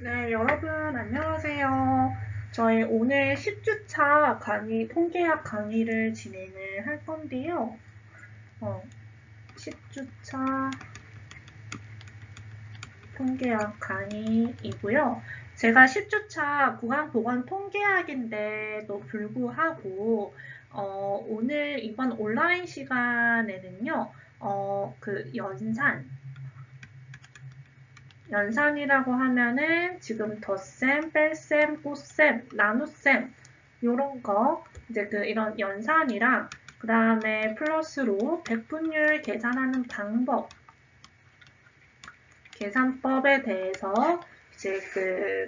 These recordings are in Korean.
네, 여러분 안녕하세요. 저희 오늘 10주차 강의, 통계학 강의를 진행을 할 건데요. 10주차 통계학 강의이고요. 제가 10주차 구강보건 통계학인데도 불구하고 오늘 이번 온라인 시간에는요. 연산이라고 하면은 지금 덧셈, 뺄셈, 곱셈, 나눗셈 요런 거 이제 이런 연산이랑 그 다음에 플러스로 백분율 계산하는 방법, 계산법에 대해서 이제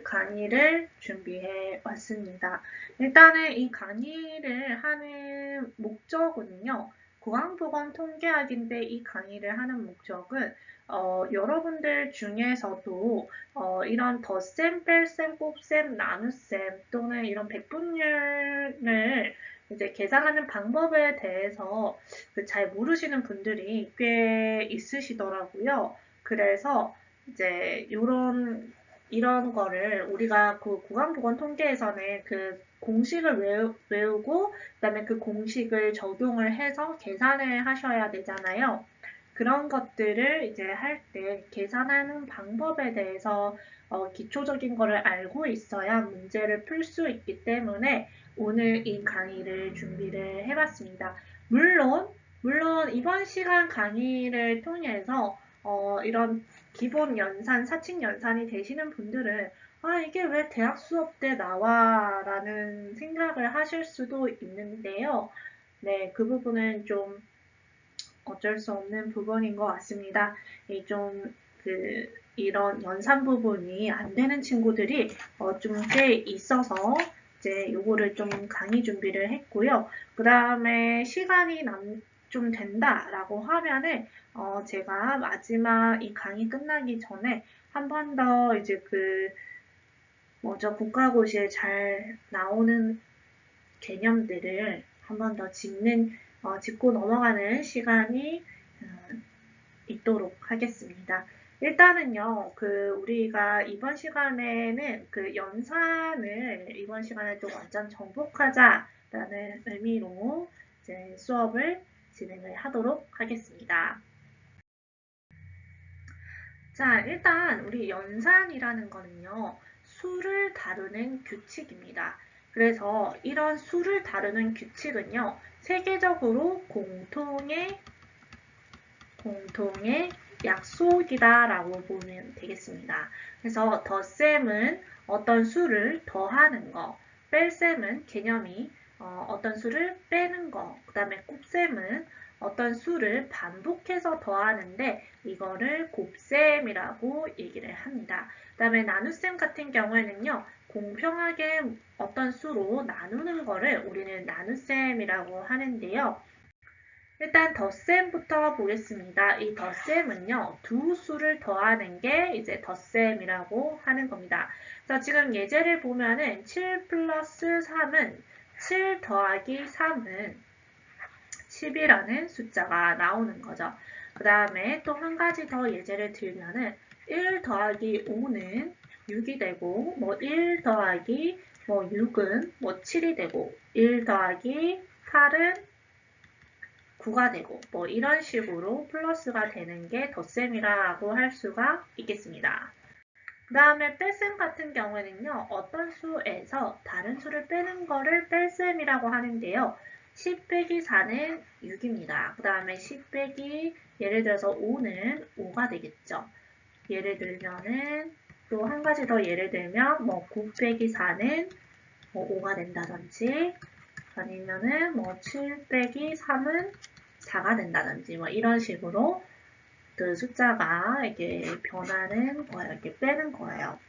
강의를 준비해 왔습니다. 일단은 이 강의를 하는 목적은요. 구강보건 통계학인데 이 강의를 하는 목적은 여러분들 중에서도 이런 덧셈, 뺄셈, 곱셈, 나눗셈 또는 이런 백분율을 이제 계산하는 방법에 대해서 잘 모르시는 분들이 꽤 있으시더라고요. 그래서 이제 이런 거를 우리가 그 구강보건 통계에서는 그 공식을 외우고 그다음에 그 공식을 적용을 해서 계산을 하셔야 되잖아요. 그런 것들을 이제 할 때 계산하는 방법에 대해서 기초적인 거를 알고 있어야 문제를 풀 수 있기 때문에 오늘 이 강의를 준비를 해봤습니다. 물론 이번 시간 강의를 통해서 이런 기본 연산, 사칙 연산이 되시는 분들은 이게 왜 대학 수업 때 나와? 라는 생각을 하실 수도 있는데요. 네, 그 부분은 좀 어쩔 수 없는 부분인 것 같습니다. 이런 연산 부분이 안 되는 친구들이 좀 꽤 있어서 이제 요거를 좀 강의 준비를 했고요. 그 다음에 시간이 좀 된다라고 하면은 제가 마지막 이 강의 끝나기 전에 한 번 더 이제 국가고시에 잘 나오는 개념들을 한 번 더 짚고 넘어가는 시간이 있도록 하겠습니다. 일단은요, 우리가 이번 시간에는 연산을 이번 시간에 좀 완전 정복하자라는 의미로 이제 수업을 진행을 하도록 하겠습니다. 자, 일단 우리 연산이라는 거는요, 수를 다루는 규칙입니다. 그래서 이런 수를 다루는 규칙은요, 세계적으로 공통의 약속이다라고 보면 되겠습니다. 그래서 덧셈은 어떤 수를 더하는 거, 뺄셈은 개념이 어떤 수를 빼는 거, 그 다음에 곱셈은 어떤 수를 반복해서 더하는데 이거를 곱셈이라고 얘기를 합니다. 그 다음에 나눗셈 같은 경우에는요. 공평하게 어떤 수로 나누는 거를 우리는 나눗셈이라고 하는데요. 일단 덧셈부터 보겠습니다. 이 덧셈은요, 두 수를 더하는 게 이제 덧셈이라고 하는 겁니다. 자, 지금 예제를 보면은 7 플러스 3은 7 더하기 3은 10이라는 숫자가 나오는 거죠. 그 다음에 또 한 가지 더 예제를 들면은 1 더하기 5는 6이 되고, 1 더하기 6은 7이 되고, 1 더하기 8은 9가 되고 이런 식으로 플러스가 되는 게 덧셈이라고 할 수가 있겠습니다. 그 다음에 뺄셈 같은 경우에는요. 어떤 수에서 다른 수를 빼는 거를 뺄셈이라고 하는데요. 10 빼기 4는 6입니다. 그 다음에 10 빼기 예를 들어서 5는 5가 되겠죠. 예를 들면은 또 한 가지 더 예를 들면 9 빼기 4는 5가 된다든지 아니면은 7 빼기 3은 4가 된다든지 이런 식으로 그 숫자가 이렇게 변하는 거예요. 이렇게 빼는 거예요.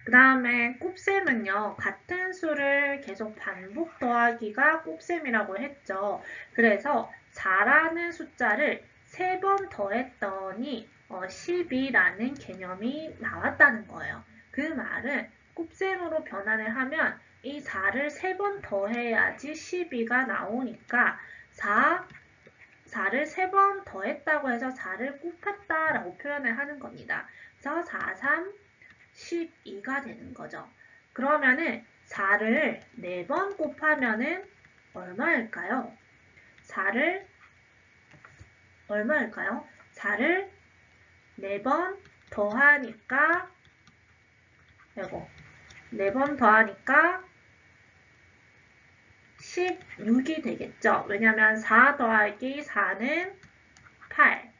그 다음에 곱셈은요. 같은 수를 계속 반복 더하기가 곱셈이라고 했죠. 그래서 4라는 숫자를 3번 더했더니 12라는 개념이 나왔다는 거예요. 그 말은 곱셈으로 변환을 하면 이 4를 3번 더해야지 12가 나오니까 4를 3번 더했다고 해서 4를 곱했다라고 표현을 하는 겁니다. 그래서 4, 3, 12가 되는 거죠. 그러면은 4를 4번 곱하면은 얼마일까요? 4를 얼마일까요? 4를 4번 더하니까 이거 4번 더하니까 16이 되겠죠. 왜냐면 4 더하기 4는 8.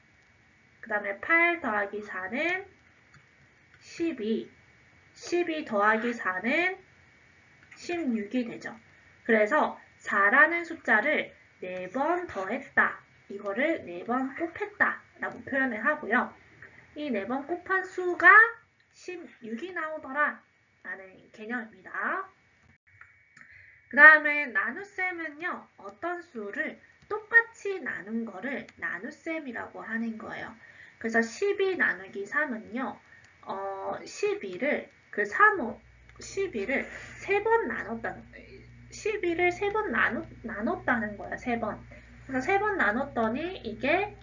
그 다음에 8 더하기 4는 12. 12 더하기 4는 16이 되죠. 그래서 4라는 숫자를 4번 더했다. 이거를 4번 곱했다. 라고 표현을 하고요. 이 4번 곱한 수가 16이 나오더라. 라는 개념입니다. 그 다음에 나눗셈은요. 어떤 수를 똑같이 나눈 거를 나눗셈이라고 하는 거예요. 그래서 12 나누기 3은요. 12를 12를 3번 나눴다는 거예요. 12를 3번 나눴다는 거야. 3번. 그래서 3번 나눴더니 이게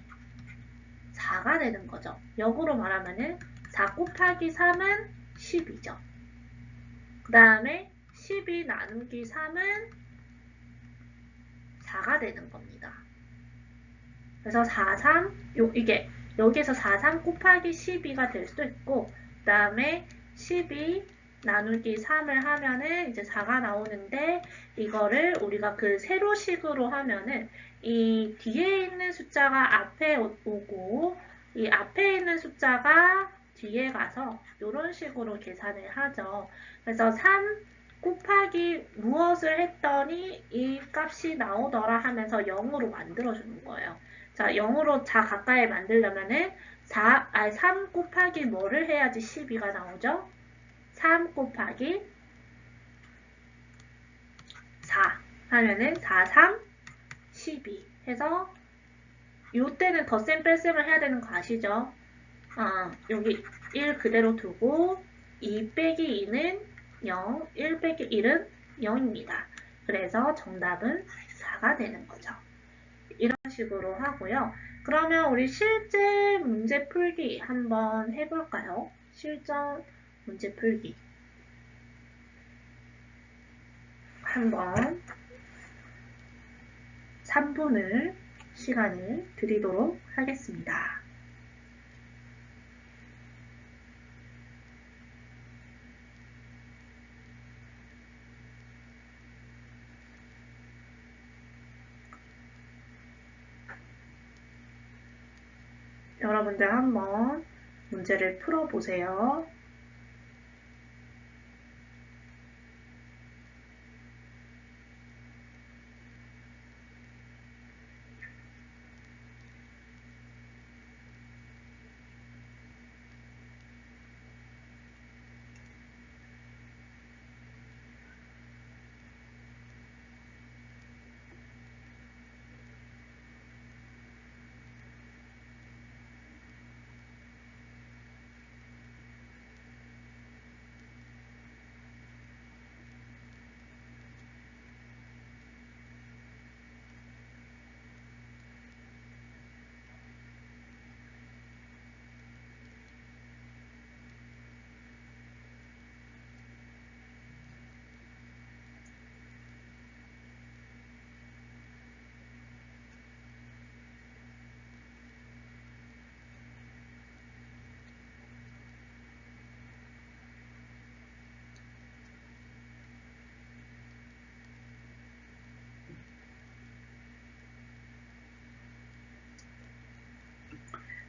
4가 되는 거죠. 역으로 말하면은 4 곱하기 3은 10이죠. 그 다음에 12 나누기 3은 4가 되는 겁니다. 그래서 4, 3, 이게 여기에서 4, 3 곱하기 12가 될 수도 있고, 그 다음에 12 나누기 3을 하면은 이제 4가 나오는데, 이거를 우리가 그 세로식으로 하면은 이 뒤에 있는 숫자가 앞에 오고, 이 앞에 있는 숫자가 뒤에 가서 이런 식으로 계산을 하죠. 그래서 3 곱하기 무엇을 했더니 이 값이 나오더라 하면서 0으로 만들어주는 거예요. 자, 0으로 자 가까이 만들려면은 3 곱하기 뭐를 해야지 12가 나오죠? 3 곱하기 4 하면은 4, 3, 12 해서 이때는 덧셈 뺄셈을 해야 되는 거 아시죠? 여기 1 그대로 두고 2 빼기 2는 0, 1 빼기 1은 0입니다. 그래서 정답은 4가 되는 거죠. 이런 식으로 하고요. 그러면 우리 실제 문제 풀기 한번 해볼까요? 실전 문제 풀기. 한번 3분을 시간을 드리도록 하겠습니다. 여러분들 한번 문제를 풀어보세요.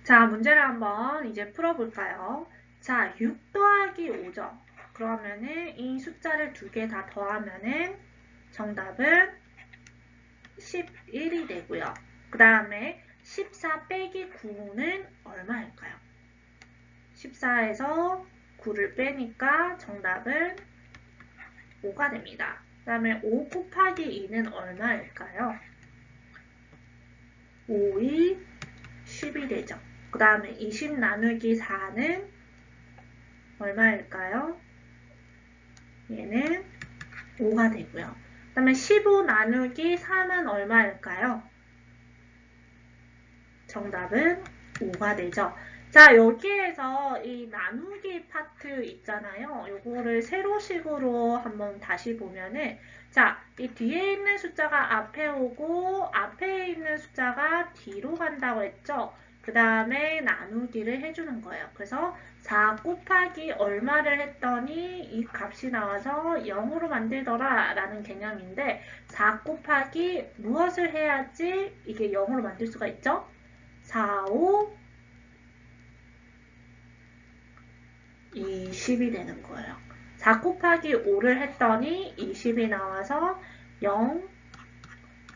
자, 문제를 한번 이제 풀어볼까요? 자, 6 더하기 5죠. 그러면은 이 숫자를 2개 다 더하면은 정답은 11이 되고요. 그 다음에 14 빼기 9는 얼마일까요? 14에서 9를 빼니까 정답은 5가 됩니다. 그 다음에 5 곱하기 2는 얼마일까요? 5이 10이 되죠. 그 다음에 20 나누기 4는 얼마일까요? 얘는 5가 되고요. 그 다음에 15 나누기 3은 얼마일까요? 정답은 5가 되죠. 자, 여기에서 이 나누기 파트 있잖아요. 요거를 세로식으로 한번 다시 보면은, 자, 이 뒤에 있는 숫자가 앞에 오고, 앞에 있는 숫자가 뒤로 간다고 했죠? 그 다음에 나누기를 해주는 거예요. 그래서 4 곱하기 얼마를 했더니 이 값이 나와서 0으로 만들더라 라는 개념인데, 4 곱하기 무엇을 해야지 이게 0으로 만들 수가 있죠? 4, 5, 20이 되는 거예요. 4 곱하기 5를 했더니 20이 나와서 0,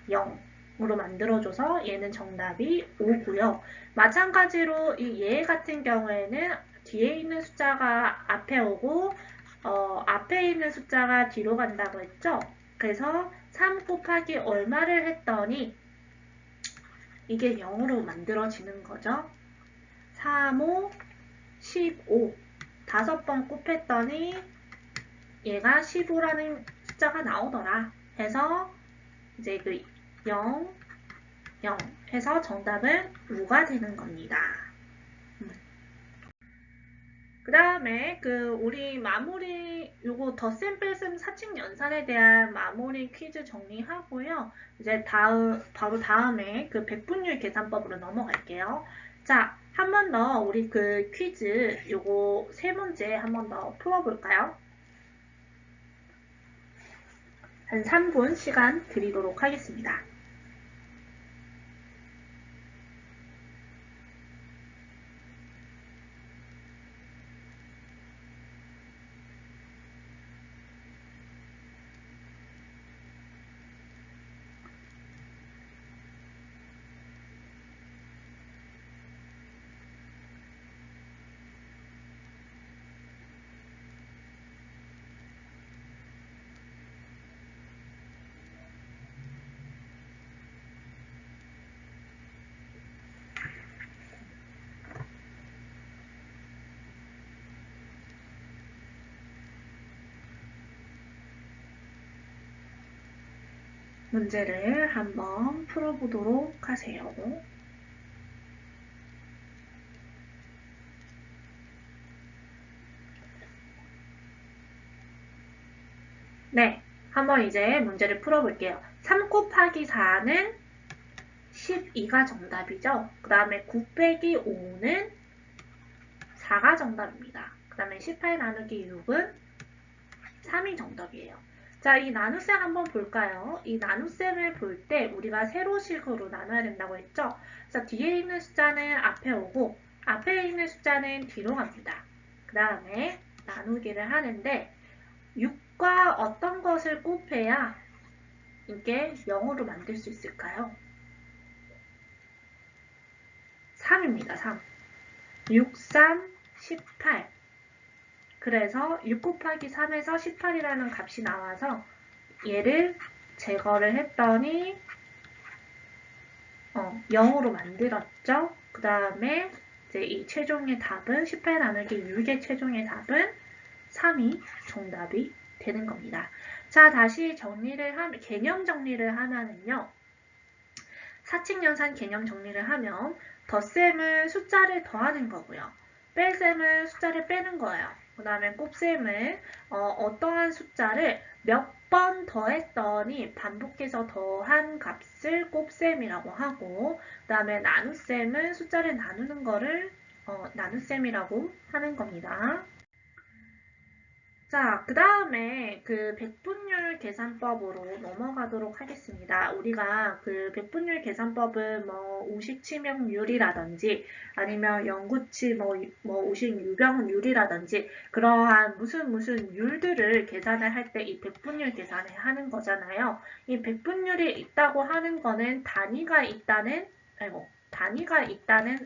0으로 만들어줘서 얘는 정답이 5고요. 마찬가지로 이 얘 같은 경우에는 뒤에 있는 숫자가 앞에 오고 앞에 있는 숫자가 뒤로 간다고 했죠? 그래서 3 곱하기 얼마를 했더니 이게 0으로 만들어지는 거죠. 3, 5, 15 5번 곱했더니 얘가 15라는 숫자가 나오더라 해서 이제 그 0, 0 해서 정답은 5가 되는 겁니다. 그 다음에 우리 마무리 요거 덧셈 뺄셈 사칙 연산에 대한 마무리 퀴즈 정리하고요. 이제 바로 다음에 그 백분율 계산법으로 넘어갈게요. 자, 한 번 더 우리 그 퀴즈 요거 세 문제 한 번 더 풀어볼까요? 한 3분 시간 드리도록 하겠습니다. 문제를 한번 풀어보도록 하세요. 네, 한번 이제 문제를 풀어볼게요. 3 곱하기 4는 12가 정답이죠. 그 다음에 9 빼기 5는 4가 정답입니다. 그 다음에 18 나누기 6은 3이 정답이에요. 자, 이 나눗셈 한번 볼까요? 이 나눗셈을 볼 때 우리가 세로식으로 나눠야 된다고 했죠? 자, 뒤에 있는 숫자는 앞에 오고 앞에 있는 숫자는 뒤로 갑니다. 그 다음에 나누기를 하는데 6과 어떤 것을 곱해야 이게 0으로 만들 수 있을까요? 3입니다. 3. 6, 3, 18. 그래서 6 곱하기 3에서 18이라는 값이 나와서 얘를 제거를 했더니 0으로 만들었죠. 그 다음에 이제 이 최종의 답은 18 나누기 6의 최종의 답은 3이 정답이 되는 겁니다. 자, 다시 개념 정리를 하면은요. 사칙연산 개념 정리를 하면 덧셈은 숫자를 더하는 거고요. 뺄셈은 숫자를 빼는 거예요. 그 다음에 곱셈은 어떠한 숫자를 몇 번 더했더니 반복해서 더한 값을 곱셈이라고 하고 그 다음에 나눗셈은 숫자를 나누는 거를 나눗셈이라고 하는 겁니다. 자, 그 다음에 그 백분율 계산법으로 넘어가도록 하겠습니다. 우리가 그 백분율 계산법은 뭐 우식치명률이라든지 아니면 영구치 우식유병률이라든지 그러한 무슨 율들을 계산을 할 때 이 백분율 계산을 하는 거잖아요. 이 백분율이 있다고 하는 거는 단위가 있다는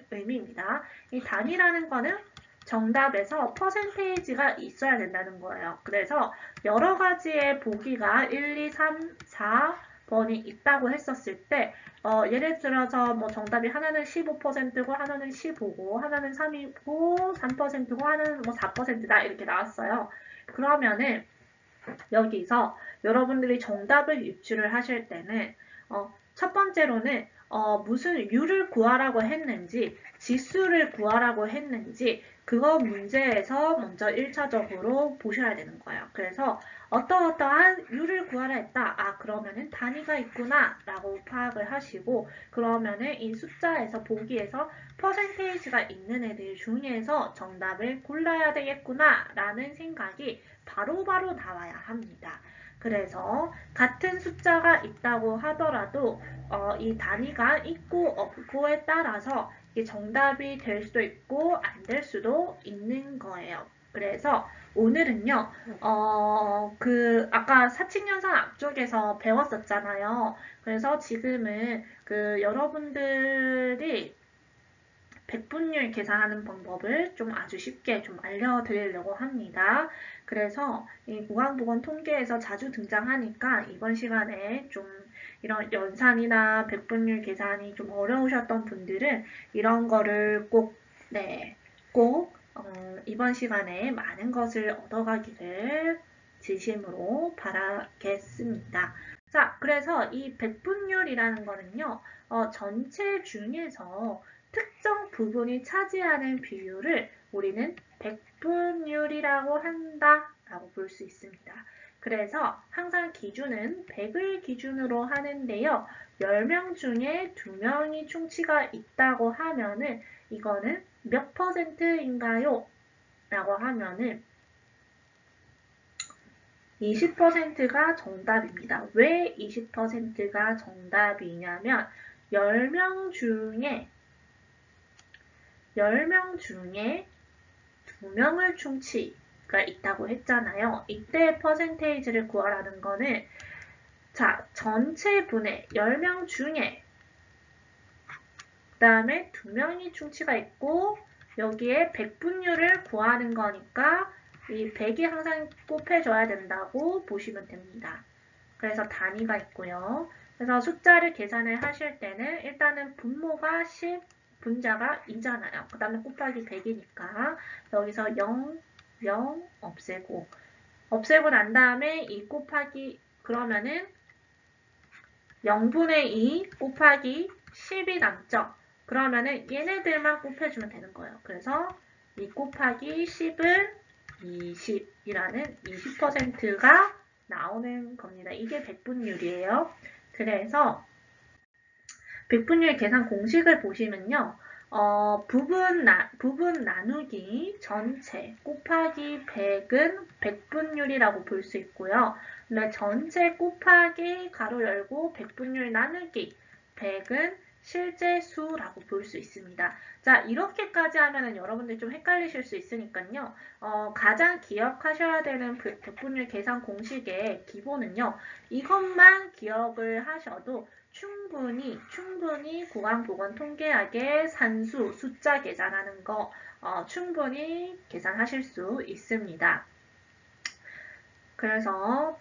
의미입니다. 이 단위라는 거는 정답에서 퍼센테이지가 있어야 된다는 거예요. 그래서 여러 가지의 보기가 1, 2, 3, 4번이 있다고 했었을 때 예를 들어서 뭐 정답이 하나는 15%고 하나는 15고 하나는 3이고 3%고 하나는 뭐 4%다 이렇게 나왔어요. 그러면은 여기서 여러분들이 정답을 유출을 하실 때는 첫 번째로는 무슨 유를 구하라고 했는지, 지수를 구하라고 했는지, 그거 문제에서 먼저 1차적으로 보셔야 되는 거예요. 그래서 어떠어떠한 유를 구하라 했다. 아, 그러면은 단위가 있구나 라고 파악을 하시고, 그러면은 이 숫자에서 보기에서 퍼센테이지가 있는 애들 중에서 정답을 골라야 되겠구나 라는 생각이 바로바로 나와야 합니다. 그래서 같은 숫자가 있다고 하더라도 이 단위가 있고 없고에 따라서 이게 정답이 될 수도 있고 안 될 수도 있는 거예요. 그래서 오늘은요, 아까 사칙연산 앞쪽에서 배웠었잖아요. 그래서 지금은 여러분들이 백분율 계산하는 방법을 좀 아주 쉽게 좀 알려드리려고 합니다. 그래서 이 무한보건 통계에서 자주 등장하니까 이번 시간에 좀 이런 연산이나 백분율 계산이 좀 어려우셨던 분들은 이런 거를 꼭 이번 시간에 많은 것을 얻어가기를 진심으로 바라겠습니다. 자, 그래서 이 백분율이라는 거는요, 전체 중에서 특정 부분이 차지하는 비율을 우리는 백분율이라고 한다라고 볼 수 있습니다. 그래서 항상 기준은 100을 기준으로 하는데요. 10명 중에 2명이 충치가 있다고 하면은 이거는 몇 퍼센트인가요? 라고 하면은 20%가 정답입니다. 왜 20%가 정답이냐면 10명 중에 2명을 충치가 있다고 했잖아요. 이때 퍼센테이지를 구하라는 거는 자, 전체 분의 10명 중에 그 다음에 2명이 충치가 있고 여기에 백분율을 구하는 거니까 이 100이 항상 곱해줘야 된다고 보시면 됩니다. 그래서 단위가 있고요. 그래서 숫자를 계산을 하실 때는 일단은 분모가 10, 분자가 2잖아요. 그 다음에 곱하기 100이니까 여기서 0, 0 없애고 난 다음에 2 곱하기 그러면은 0분의 2 곱하기 10이 남죠. 그러면은 얘네들만 곱해주면 되는 거예요. 그래서 2 곱하기 10은 20이라는 20%가 나오는 겁니다. 이게 백분율이에요. 그래서 백분율 계산 공식을 보시면요. 부분 나누기 전체 곱하기 100은 백분율이라고 볼 수 있고요. 근데 전체 곱하기 가로 열고 백분율 나누기 100은 실제 수라고 볼 수 있습니다. 자, 이렇게까지 하면은 여러분들 좀 헷갈리실 수 있으니까요. 가장 기억하셔야 되는 백분율 계산 공식의 기본은요. 이것만 기억을 하셔도 충분히 구강보건 통계학의 산수, 숫자 계산하는 거 충분히 계산하실 수 있습니다. 그래서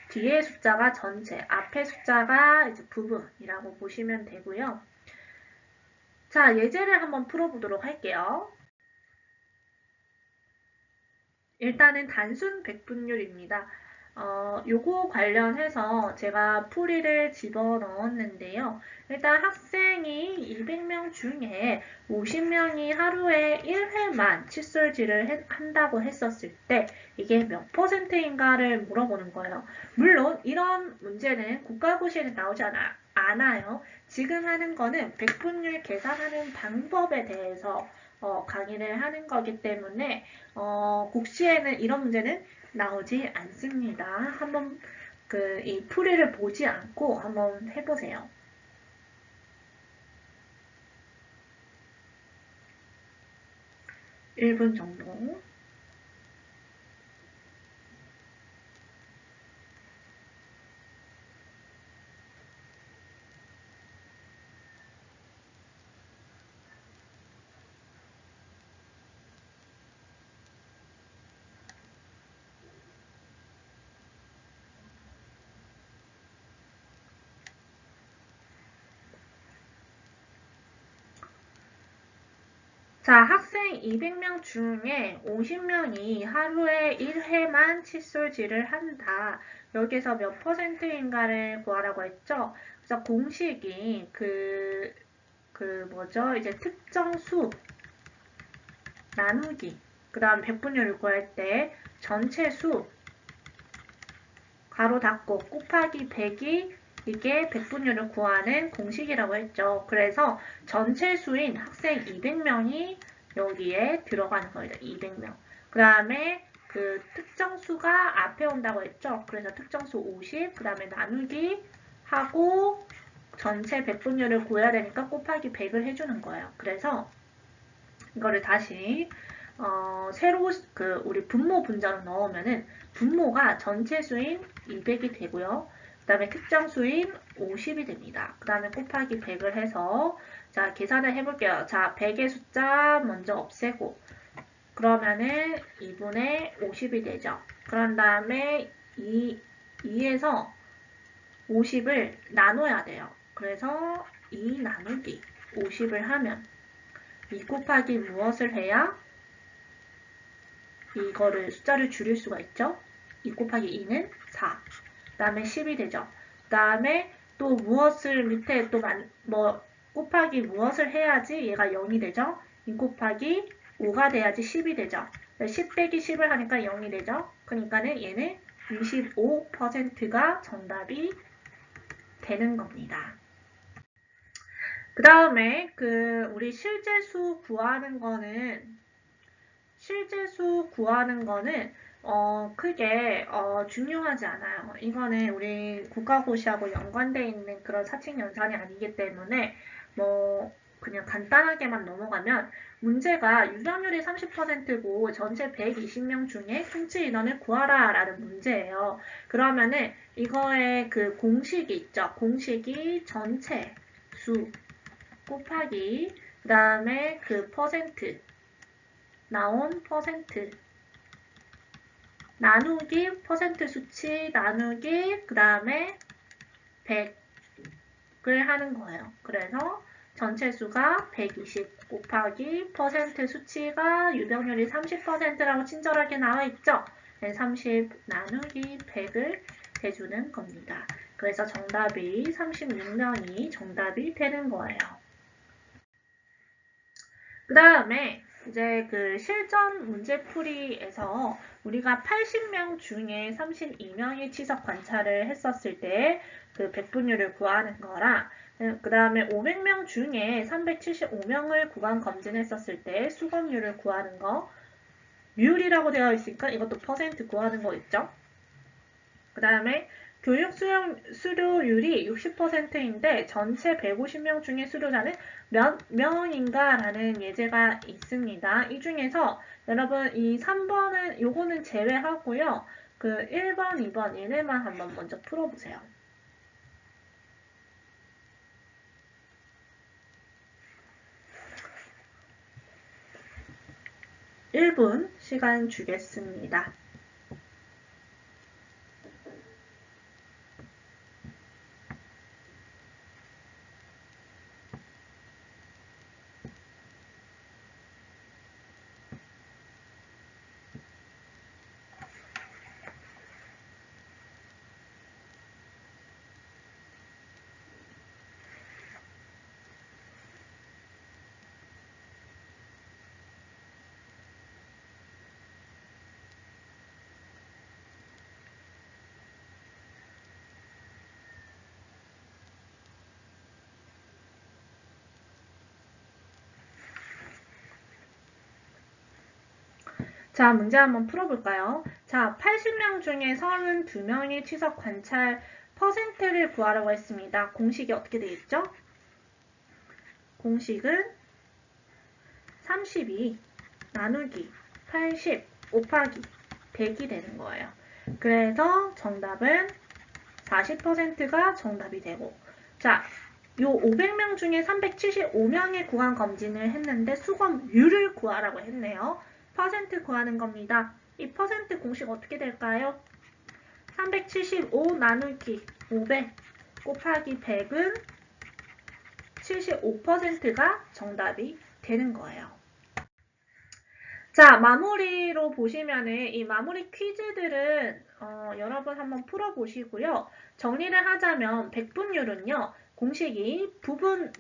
뒤에 숫자가 전체, 앞에 숫자가 이제 부분이라고 보시면 되고요. 자, 예제를 한번 풀어보도록 할게요. 일단은 단순 백분율입니다. 요거 관련해서 제가 풀이를 집어넣었는데요. 일단 학생이 200명 중에 50명이 하루에 1회만 칫솔질을 한다고 했었을 때 이게 몇 퍼센트인가를 물어보는 거예요. 물론 이런 문제는 국가고시에는 나오지 않아요. 지금 하는 거는 백분율 계산하는 방법에 대해서 강의를 하는 거기 때문에 국시에는 이런 문제는 나오지 않습니다. 한번 이 풀이를 보지 않고 한번 해보세요. 1분 정도. 자, 학생 200명 중에 50명이 하루에 1회만 칫솔질을 한다. 여기서 몇 퍼센트인가를 구하라고 했죠? 그래서 공식이 뭐죠? 이제 특정 수 나누기, 그 다음 백분율을 구할 때 전체 수 가로 닫고 곱하기 100이 이게 백분율을 구하는 공식이라고 했죠. 그래서 전체 수인 학생 200명이 여기에 들어가는 거예요. 200명. 그 다음에 그 특정 수가 앞에 온다고 했죠. 그래서 특정 수 50, 그 다음에 나누기 하고 전체 백분율을 구해야 되니까 곱하기 100을 해주는 거예요. 그래서 이거를 다시 새로 우리 분모 분자로 넣으면은 분모가 전체 수인 200이 되고요. 그 다음에 특정 수인 50이 됩니다. 그 다음에 곱하기 100을 해서 자 계산을 해볼게요. 자 100의 숫자 먼저 없애고 그러면은 2분의 50이 되죠. 그런 다음에 2에서 50을 나눠야 돼요. 그래서 2 나누기 50을 하면 2 곱하기 무엇을 해야 이거를 숫자를 줄일 수가 있죠. 2 곱하기 2는 4. 그 다음에 10이 되죠. 그 다음에 또 무엇을 밑에 또 곱하기 무엇을 해야지 얘가 0이 되죠. 2 곱하기 5가 돼야지 10이 되죠. 10 빼기 10을 하니까 0이 되죠. 그러니까는 얘는 25%가 정답이 되는 겁니다. 그 다음에 우리 실제수 구하는 거는 크게 중요하지 않아요. 이거는 우리 국가고시하고 연관되어 있는 그런 사칙 연산이 아니기 때문에 그냥 간단하게만 넘어가면 문제가 유병률이 30%고 전체 120명 중에 통치 인원을 구하라 라는 문제예요. 그러면은 이거의 그 공식이 있죠. 공식이 전체 수 곱하기 그 다음에 그 퍼센트 나온 퍼센트 나누기 퍼센트 수치 나누기 그 다음에 100을 하는 거예요. 그래서 전체 수가 120 곱하기 퍼센트 수치가 유병률이 30%라고 친절하게 나와 있죠. 30 나누기 100을 해주는 겁니다. 그래서 정답이 36명이 정답이 되는 거예요. 그 다음에 이제 그 실전 문제풀이에서 우리가 80명 중에 32명이 치석 관찰을 했었을 때 그 백분율을 구하는 거랑 그 다음에 500명 중에 375명을 구간 검진했었을 때 수검률을 구하는 거 뮬이라고 되어 있으니까 이것도 퍼센트 구하는 거 있죠. 그 다음에 교육 수료율이 60%인데 전체 150명 중에 수료자는 몇 명인가 라는 예제가 있습니다. 이 중에서 여러분 이 3번은 요거는 제외하고요. 그 1번, 2번 얘네만 한번 먼저 풀어보세요. 1분 시간 주겠습니다. 자, 문제 한번 풀어볼까요? 자, 80명 중에 32명이 취석 관찰 퍼센트를 구하라고 했습니다. 공식이 어떻게 되겠죠? 공식은 32 나누기 80 곱하기 100이 되는 거예요. 그래서 정답은 40%가 정답이 되고 자, 요 500명 중에 375명의 구간 검진을 했는데 수검률을 구하라고 했네요. 퍼센트 구하는 겁니다. 이 퍼센트 공식 어떻게 될까요? 375 나누기 500 곱하기 100은 75%가 정답이 되는 거예요. 자, 마무리로 보시면은 이 마무리 퀴즈들은 여러분 한번 풀어보시고요. 정리를 하자면 백분율은요. 공식이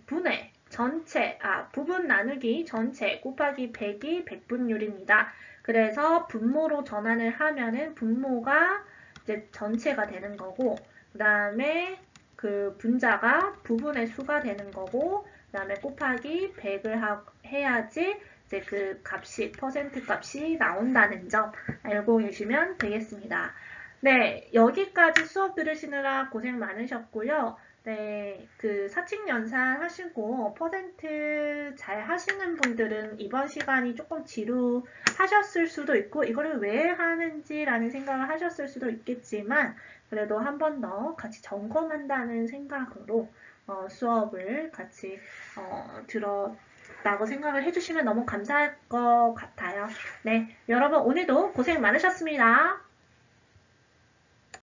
분의 전체, 부분 나누기 전체 곱하기 100이 백분율입니다. 그래서 분모로 전환을 하면은 분모가 이제 전체가 되는 거고, 그 다음에 그 분자가 부분의 수가 되는 거고, 그 다음에 곱하기 100을 해야지 이제 그 값이, 퍼센트 값이 나온다는 점 알고 계시면 되겠습니다. 네, 여기까지 수업 들으시느라 고생 많으셨고요. 네, 그 사칙연산 하시고 퍼센트 잘 하시는 분들은 이번 시간이 조금 지루하셨을 수도 있고 이거를 왜 하는지라는 생각을 하셨을 수도 있겠지만 그래도 한 번 더 같이 점검한다는 생각으로 수업을 같이 들었다고 생각을 해주시면 너무 감사할 것 같아요. 네, 여러분 오늘도 고생 많으셨습니다.